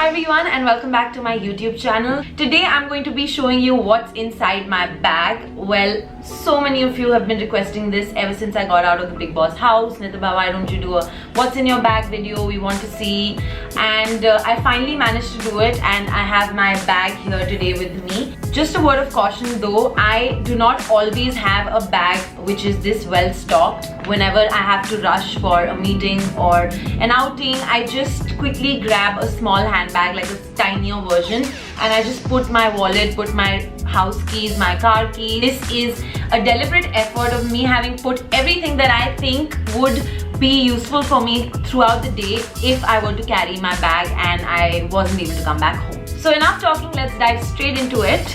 Hi everyone and welcome back to my YouTube channel. Today I'm going to be showing you what's inside my bag. Well, so many of you have been requesting this ever since I got out of the Big Boss house. Nitibha, why don't you do a what's in your bag video? We want to see. And I finally managed to do it, and I have my bag here today with me. Just a word of caution though, I do not always have a bag which is this well stocked. Whenever I have to rush for a meeting or an outing, I just quickly grab a small handbag, like a tinier version, and I just put my wallet, put my house keys, my car keys. This is a deliberate effort of me having put everything that I think would be useful for me throughout the day if I were to carry my bag and I wasn't able to come back home. So enough talking, let's dive straight into it.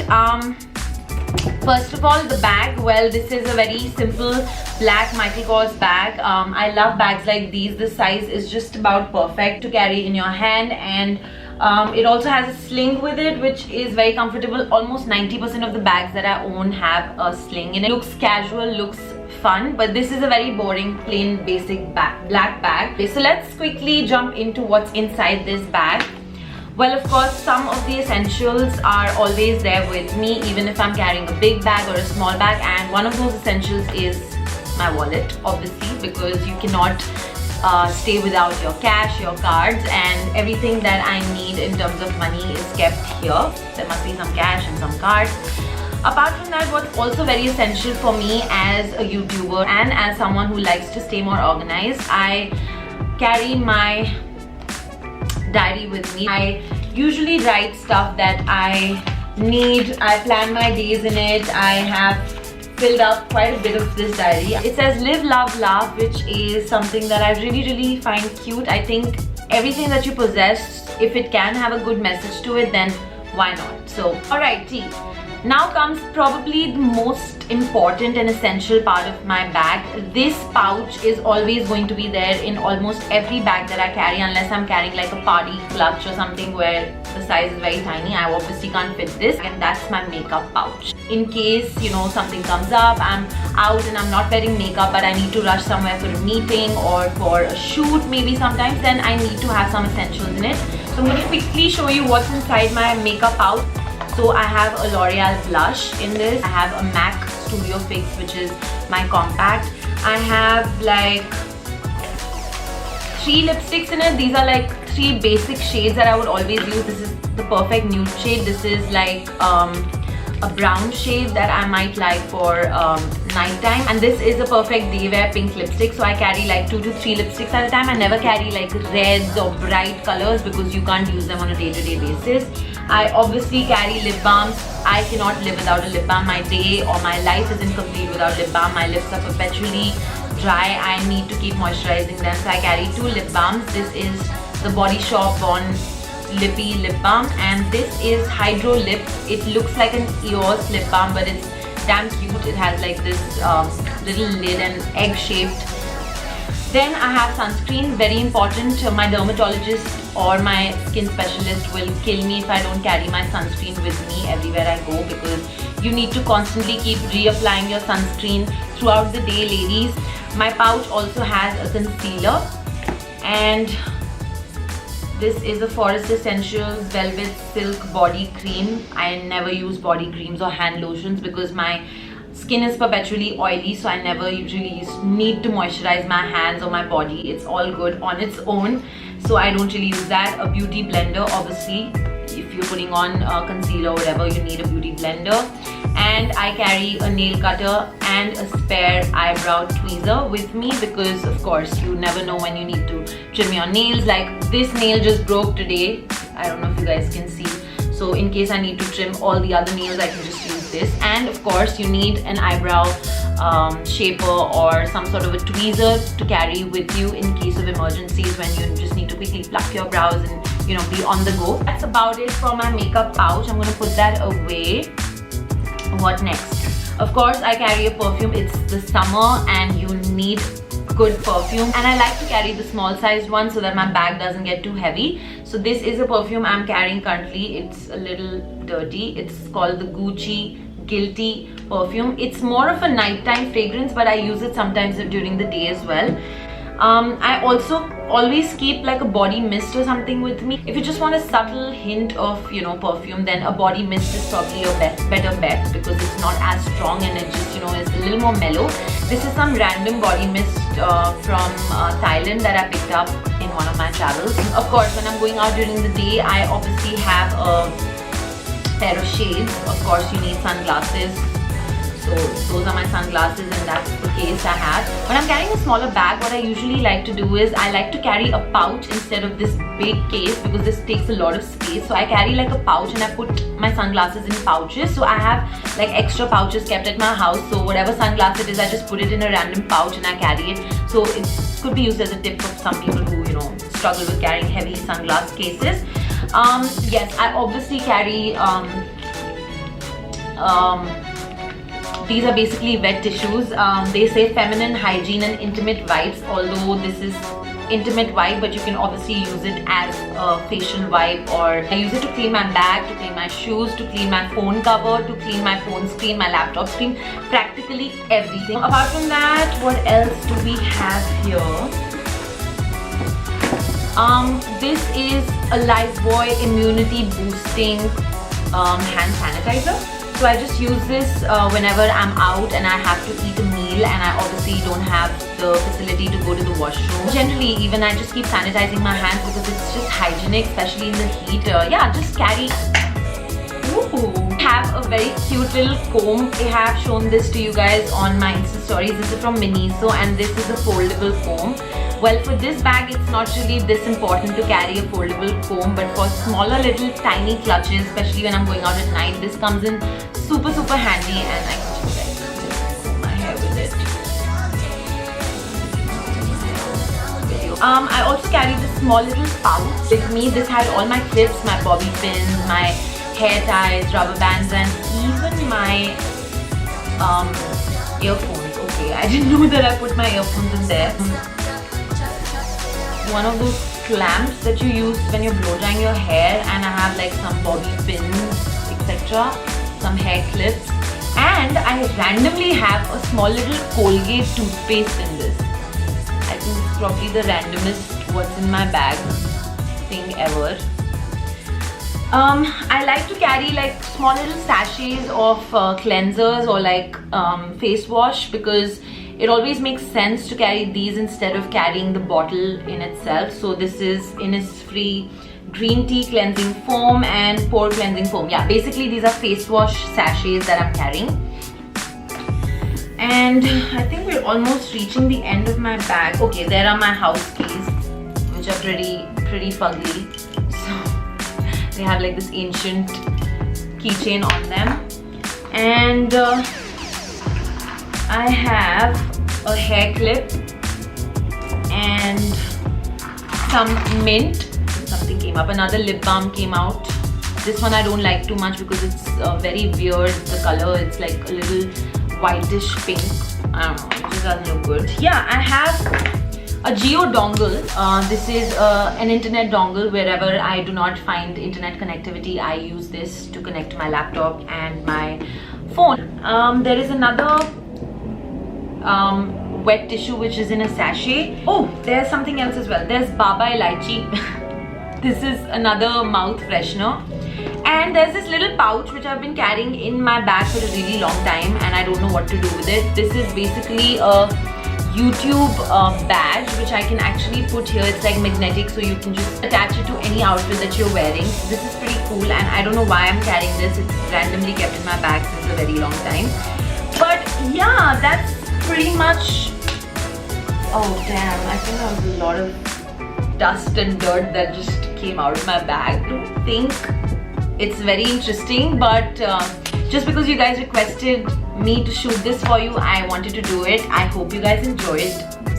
First of all, the bag. Well, this is a very simple black Michael Kors bag. I love bags like these. This size is just about perfect to carry in your hand, and it also has a sling with it, which is very comfortable. Almost 90% of the bags that I own have a sling in it. Looks casual, looks fun, but this is a very boring, plain, basic black bag. Okay, so let's quickly jump into what's inside this bag. Well, of course, some of the essentials are always there with me, even if I'm carrying a big bag or a small bag, and one of those essentials is my wallet, obviously, because you cannot stay without your cash, your cards, and everything that I need in terms of money is kept here. There must be some cash and some cards. Apart from that, what's also very essential for me as a YouTuber and as someone who likes to stay more organized, I carry my diary with me. I usually write stuff that I need. I plan my days in it. I have filled up quite a bit of this diary. It says live, love, laugh, which is something that I really find cute. I think everything that you possess, if it can have a good message to it, then why not? So, alrighty. Now comes probably the most important and essential part of my bag. This pouch is always going to be there in almost every bag that I carry, unless I'm carrying like a party clutch or something where the size is very tiny. I obviously can't fit this, and that's my makeup pouch. In case, you know, something comes up, I'm out and I'm not wearing makeup, but I need to rush somewhere for a meeting or for a shoot maybe sometimes, then I need to have some essentials in it. So I'm going to quickly show you what's inside my makeup pouch. So I have a L'Oreal blush in this. I have a MAC Studio Fix, which is my compact. I have like 3 lipsticks in it. These are like 3 basic shades that I would always use. This is the perfect nude shade. This is like a brown shade that I might like for nighttime, and this is a perfect day wear pink lipstick. So I carry like 2 to 3 lipsticks at a time. I never carry like reds or bright colors because you can't use them on a day-to-day basis. I obviously carry lip balms. I cannot live without a lip balm. My day or my life isn't complete without lip balm. My lips are perpetually dry. I need to keep moisturizing them, so I carry 2 lip balms. This is the Body Shop Bond Lippy Lip Balm, and this is Hydro Lip. It looks like an EOS lip balm, but it's damn cute. It has like this little lid and egg-shaped. Then I have sunscreen, very important. My dermatologist or my skin specialist will kill me if I don't carry my sunscreen with me everywhere I go, because you need to constantly keep reapplying your sunscreen throughout the day, ladies. My pouch also has a concealer, and this is the Forest Essentials Velvet Silk Body Cream. I never use body creams or hand lotions because my skin is perpetually oily, so I never usually need to moisturize my hands or my body. It's all good on its own, so I don't really use that. A beauty blender, obviously, if you're putting on concealer or whatever, you need a beauty blender. And I carry a nail cutter and a spare eyebrow tweezer with me because, of course, you never know when you need to trim your nails. Like this nail just broke today. I don't know if you guys can see. So in case I need to trim all the other nails, I can just use this. And of course, you need an eyebrow shaper or some sort of a tweezer to carry with you in case of emergencies when you just need to quickly pluck your brows and, you know, be on the go. That's about it for my makeup pouch. I'm going to put that away. What next? Of course, I carry a perfume. It's the summer and you need good perfume, and I like to carry the small sized one so that my bag doesn't get too heavy. So this is a perfume I'm carrying currently. It's a little dirty. It's called the Gucci Guilty perfume. It's more of a nighttime fragrance, but I use it sometimes during the day as well. I also always keep like a body mist or something with me. If you just want a subtle hint of, you know, perfume, then a body mist is probably your better bet, because it's not as strong and it just, you know, is a little more mellow. This is some random body mist from Thailand that I picked up in one of my travels. Of course, when I'm going out during the day, I obviously have a pair of shades. Of course, you need sunglasses. So those are my sunglasses, and that's the case I have. When I'm carrying a smaller bag, what I usually like to do is I like to carry a pouch instead of this big case, because this takes a lot of space. So I carry like a pouch and I put my sunglasses in pouches. So I have like extra pouches kept at my house. So whatever sunglass it is, I just put it in a random pouch and I carry it. So it could be used as a tip for some people who, you know, struggle with carrying heavy sunglass cases. Yes, I obviously carry these are basically wet tissues. They say feminine, hygiene and intimate wipes, although this is intimate wipe, but you can obviously use it as a facial wipe, or I use it to clean my bag, to clean my shoes, to clean my phone cover, to clean my phone screen, my laptop screen, practically everything. Apart from that, what else do we have here? This is a Lifebuoy immunity boosting hand sanitizer. So I just use this whenever I'm out and I have to eat a meal and I obviously don't have the facility to go to the washroom. Generally, even I just keep sanitizing my hands because it's just hygienic, especially in the heat. Yeah, just carry. Ooh. Have a very cute little comb. I have shown this to you guys on my Insta stories. This is from Miniso and this is a foldable comb. Well, for this bag, it's not really this important to carry a foldable comb, but for smaller little tiny clutches, especially when I'm going out at night, this comes in super handy, and I can just like comb my hair with it. I also carry this small little pouch with me. This has all my clips, my bobby pins, my hair ties, rubber bands, and even my earphones. Okay, I didn't know that I put my earphones in there. One of those clamps that you use when you're blow drying your hair, and I have like some bobby pins, etc., some hair clips, and I randomly have a small little Colgate toothpaste in this. I think it's probably the randomest what's in my bag thing ever. I like to carry like small little sachets of cleansers or like face wash, because it always makes sense to carry these instead of carrying the bottle in itself. So this is Innisfree green tea cleansing foam and pore cleansing foam. Yeah, basically these are face wash sachets that I'm carrying. And I think we're almost reaching the end of my bag. Okay, there are my house keys, which are pretty fugly. So they have like this ancient keychain on them. And I have a hair clip and some mint. Something came up. Another lip balm came out. This one I don't like too much because it's very weird. The color, it's like a little whitish pink. I don't know. It just doesn't look good. Yeah, I have a Geo dongle. This is an internet dongle. Wherever I do not find internet connectivity, I use this to connect to my laptop and my phone. There is another wet tissue which is in a sachet. Oh, there's something else as well. There's Baba Elaichi. This is another mouth freshener. And there's this little pouch which I've been carrying in my bag for a really long time and I don't know what to do with it. This is basically a YouTube badge which I can actually put here. It's like magnetic, so you can just attach it to any outfit that you're wearing. So this is pretty cool, and I don't know why I'm carrying this. It's randomly kept in my bag since a very long time. But yeah, that's pretty much. Oh damn, I think that was a lot of dust and dirt that just came out of my bag. I don't think it's very interesting, but just because you guys requested me to shoot this for you, I wanted to do it. I hope you guys enjoyed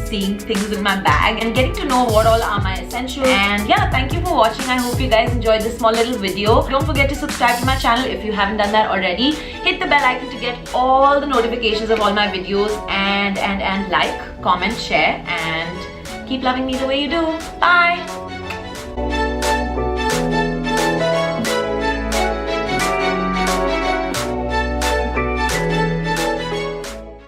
seeing things in my bag and getting to know what all are my essentials. And yeah, thank you for watching. I hope you guys enjoyed this small little video. Don't forget to subscribe to my channel if you haven't done that already. Hit the bell icon to get all the notifications of all my videos, and like, comment, share, and keep loving me the way you do. Bye!